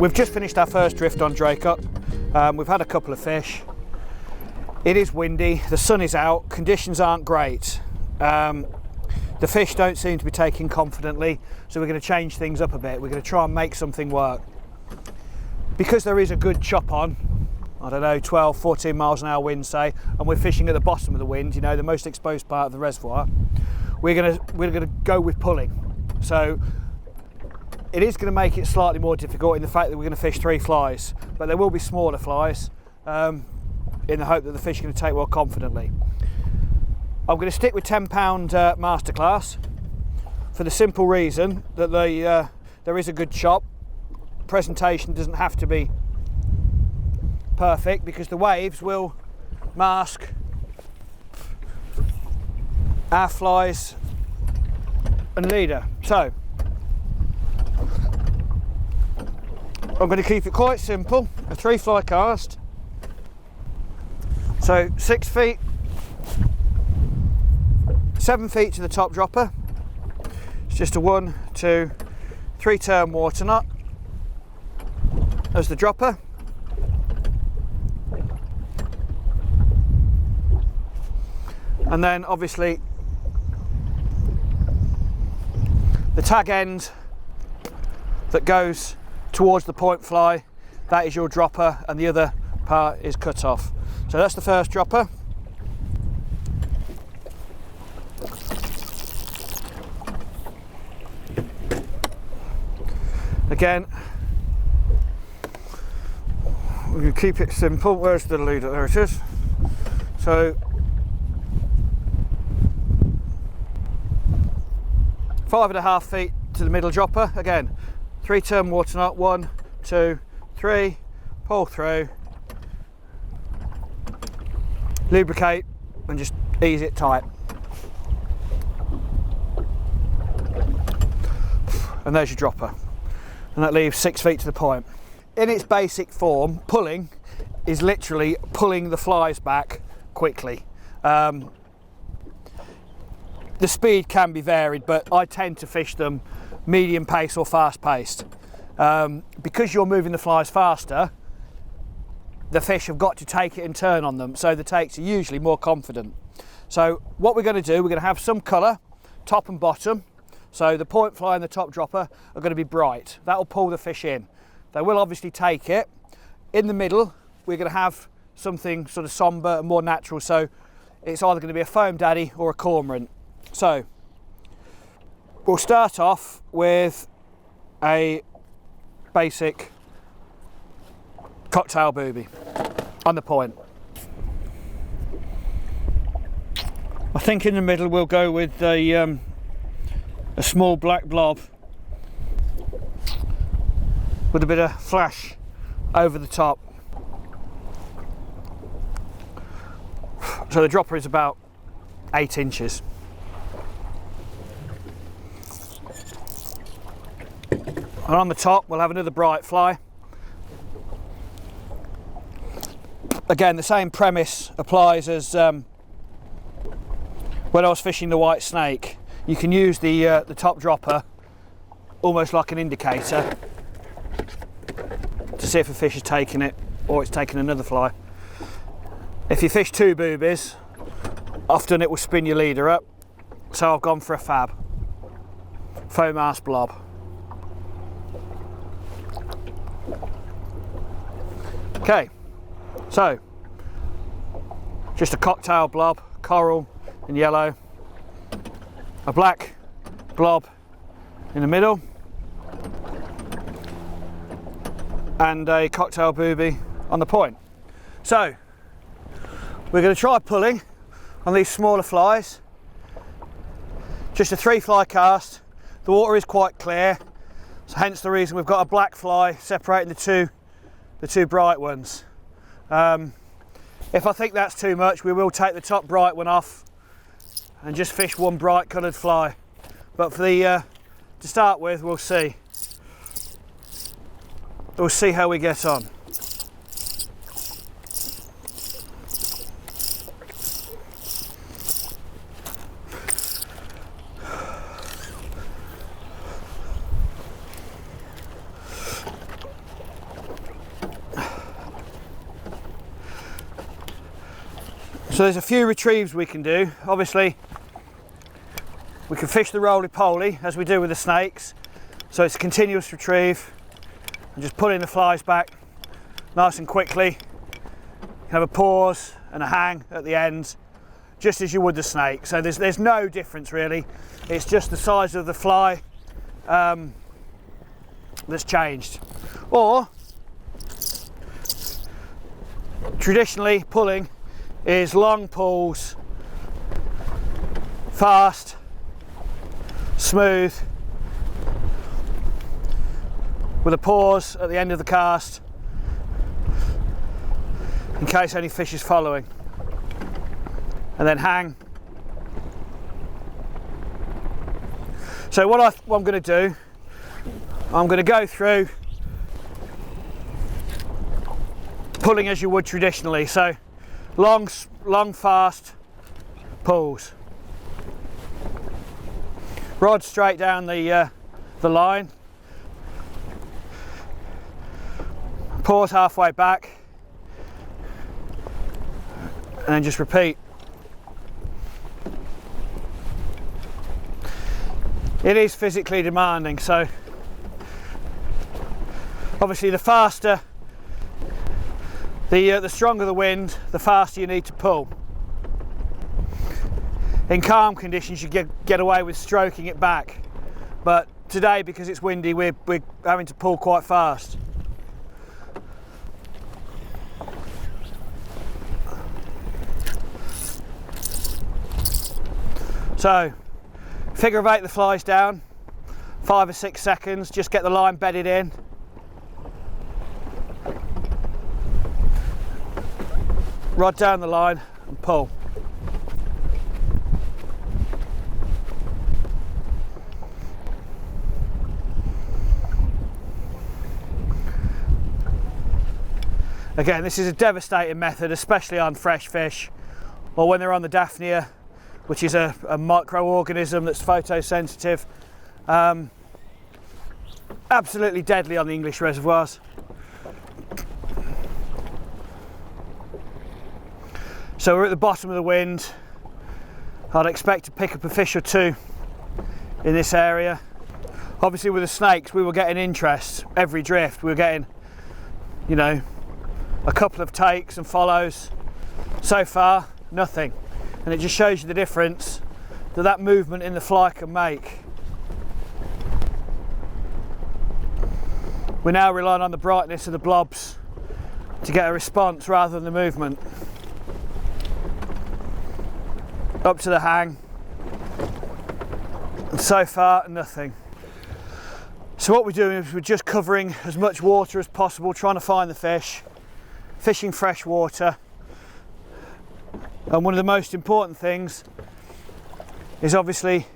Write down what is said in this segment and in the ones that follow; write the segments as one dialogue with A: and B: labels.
A: We've just finished our first drift on Draycote. We've had a couple of fish. It is windy, the sun is out, conditions aren't great. The fish don't seem to be taking confidently, so we're going to change things up a bit. We're going to try and make something work. Because there is a good chop on, I don't know, 12, 14 miles an hour wind say, and we're fishing at the bottom of the wind, you know, the most exposed part of the reservoir, we're going to go with pulling. So it is going to make it slightly more difficult in the fact that we're going to fish 3 flies, but there will be smaller flies in the hope that the fish are going to take well confidently. I'm going to stick with £10 masterclass for the simple reason that there is a good chop. Presentation doesn't have to be perfect because the waves will mask our flies and leader. So I'm going to keep it quite simple, a 3 fly cast. So 6 feet, 7 feet to the top dropper. It's just a 1, 2, 3 turn water knot as the dropper. And then obviously the tag end that goes towards the point fly, that is your dropper, and the other part is cut off. So that's the first dropper. Again, we're going to keep it simple. Where's the leader? There it is. So 5.5 feet to the middle dropper. Again, 3 turn water knot, 1, 2, 3, pull through, lubricate and just ease it tight. And there's your dropper. And that leaves 6 feet to the point. In its basic form, pulling is literally pulling the flies back quickly. The speed can be varied, but I tend to fish them medium pace or fast paced. Because you're moving the flies faster, the fish have got to take it and turn on them, so the takes are usually more confident. So what we're going to do, we're going to have some colour, top and bottom. So the point fly and the top dropper are going to be bright. That will pull the fish in. They will obviously take it. In the middle, we're going to have something sort of sombre and more natural. So it's either going to be a foam daddy or a cormorant. So we'll start off with a basic cocktail booby on the point. I think in the middle we'll go with a small black blob with a bit of flash over the top. So the dropper is about 8 inches. And on the top we'll have another bright fly. Again, the same premise applies as when I was fishing the white snake. You can use the top dropper almost like an indicator to see if a fish is taking it or it's taking another fly. If you fish 2 boobies, often it will spin your leader up. So I've gone for a fab, foam ass blob. Okay, so just a cocktail blob, coral and yellow, a black blob in the middle, and a cocktail booby on the point. So we're going to try pulling on these smaller flies. Just a 3 fly cast. The water is quite clear, so hence the reason we've got a black fly separating the two bright ones. If I think that's too much, we will take the top bright one off and just fish 1 bright coloured fly. But for the to start with, we'll see. We'll see how we get on. So there's a few retrieves we can do. Obviously we can fish the roly-poly as we do with the snakes, so it's a continuous retrieve and just pulling the flies back nice and quickly. You can have a pause and a hang at the end, just as you would the snake. So there's no difference really, it's just the size of the fly that's changed. Or traditionally pulling is long pulls, fast, smooth, with a pause at the end of the cast in case any fish is following, and then hang. So what I'm going to do, I'm going to go through pulling as you would traditionally. So long fast pulls, rod straight down the line, pause halfway back, and then just repeat. It is physically demanding, so obviously the faster, the stronger the wind, the faster you need to pull. In calm conditions you get away with stroking it back, but today because it's windy we're having to pull quite fast. So figure of 8 the flies down, 5 or 6 seconds, just get the line bedded in. Rod down the line and pull. Again, this is a devastating method, especially on fresh fish or when they're on the Daphnia, which is a microorganism that's photosensitive. Absolutely deadly on the English reservoirs. So we're at the bottom of the wind. I'd expect to pick up a fish or two in this area. Obviously with the snakes we were getting interest every drift. We were getting, you know, a couple of takes and follows. So far, nothing. And it just shows you the difference that movement in the fly can make. We're now relying on the brightness of the blobs to get a response rather than the movement. Up to the hang, and so far nothing. So what we're doing is we're just covering as much water as possible, trying to find the fish, fishing fresh water. And one of the most important things is obviously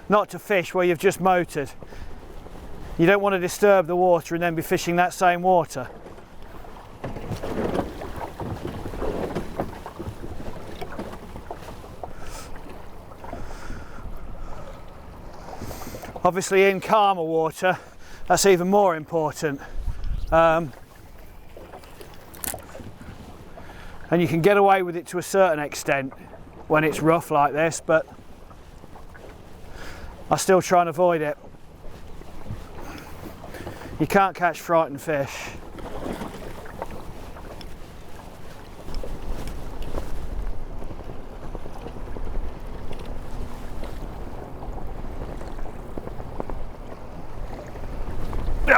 A: not to fish where you've just motored. You don't want to disturb the water and then be fishing that same water. Obviously in calmer water that's even more important, and you can get away with it to a certain extent when it's rough like this, but I still try and avoid it. You can't catch frightened fish.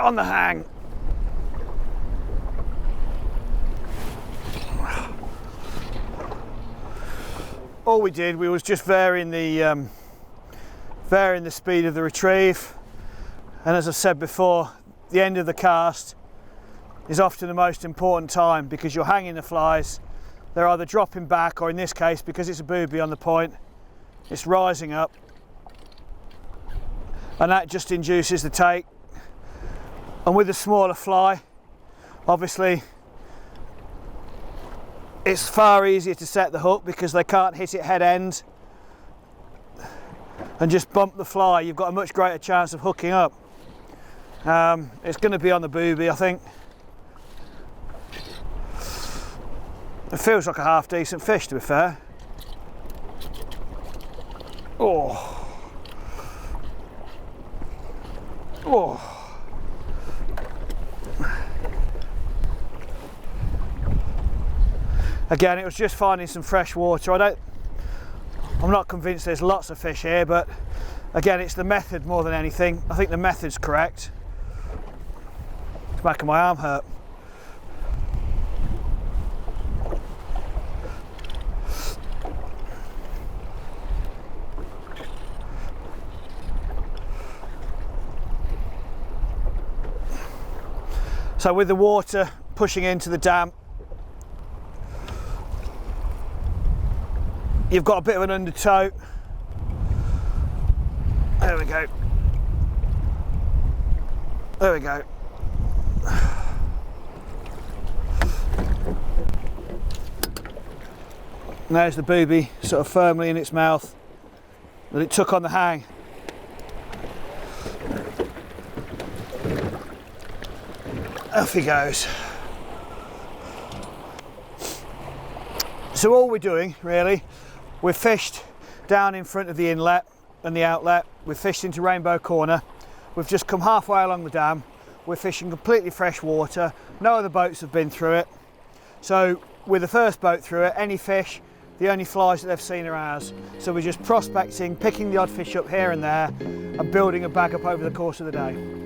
A: On the hang. All we did, we was just varying the speed of the retrieve, and as I said before, the end of the cast is often the most important time because you're hanging the flies. They're either dropping back, or in this case, because it's a booby on the point, it's rising up, and that just induces the take. And with the smaller fly, obviously it's far easier to set the hook because they can't hit it head end and just bump the fly. You've got a much greater chance of hooking up. It's going to be on the booby, I think. It feels like a half decent fish, to be fair. Oh. Oh. Again, it was just finding some fresh water. I'm not convinced there's lots of fish here, but again, it's the method more than anything. I think the method's correct. It's making my arm hurt. So with the water pushing into the dam, you've got a bit of an undertow. There we go. There we go. And there's the booby sort of firmly in its mouth that it took on the hang. Off he goes. So all we're doing really, we've fished down in front of the inlet and the outlet, we've fished into Rainbow Corner, we've just come halfway along the dam, we're fishing completely fresh water, no other boats have been through it. So with the first boat through it, any fish, the only flies that they've seen are ours. So we're just prospecting, picking the odd fish up here and there and building a bag up over the course of the day.